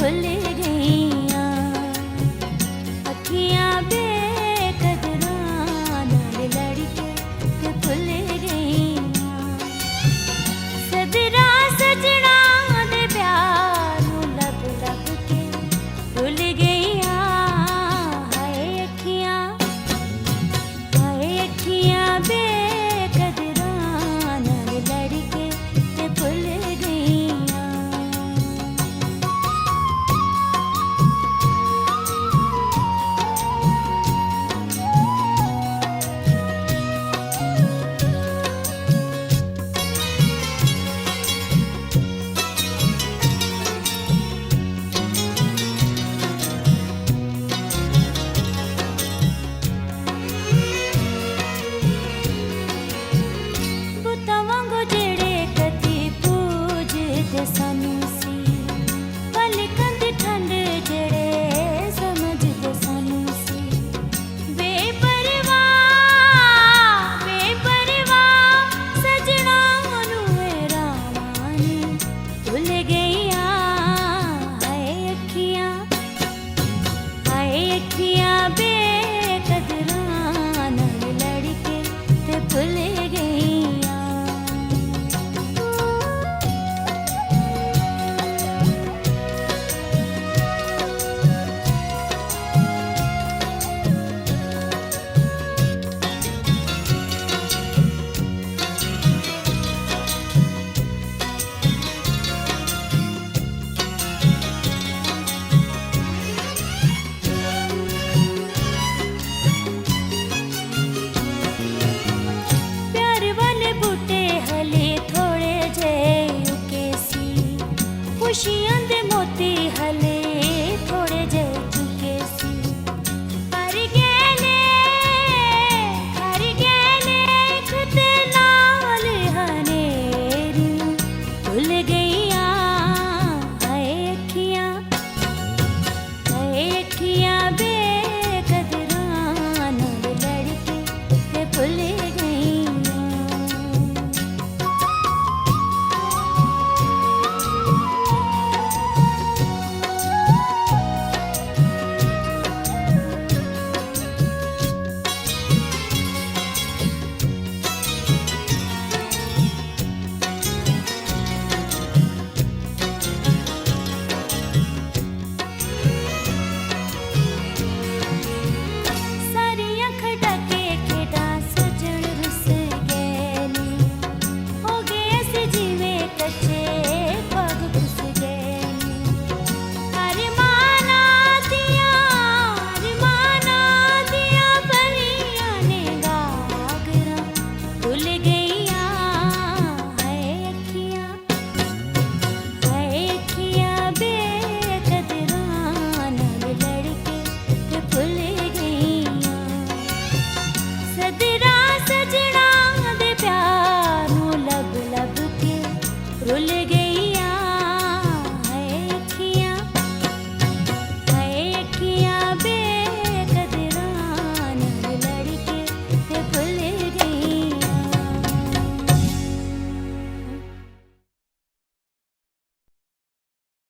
भुल गईयां। अखियां बेकदरां नाल लड़के ते भुल गईयां। सदरा सजना दे प्यार नूं लब लब के भुल गईयां। हाय अखियां बेकदरां नाल लड़के ते भुल गईयां। बुतां वांगू जेड़े कदी पूजदे सानू सी, पलकां दी ठंड जेड़े समझदे सानू सी। बेपरवाह सजना नूं रावां ने भुल गईयां। हाय अखियां बेकदरां नाल लड़के ते भुल गईयां। प्यार वाले बूटे हले थोड़े जे उके सी, खुशियां दे मोती हले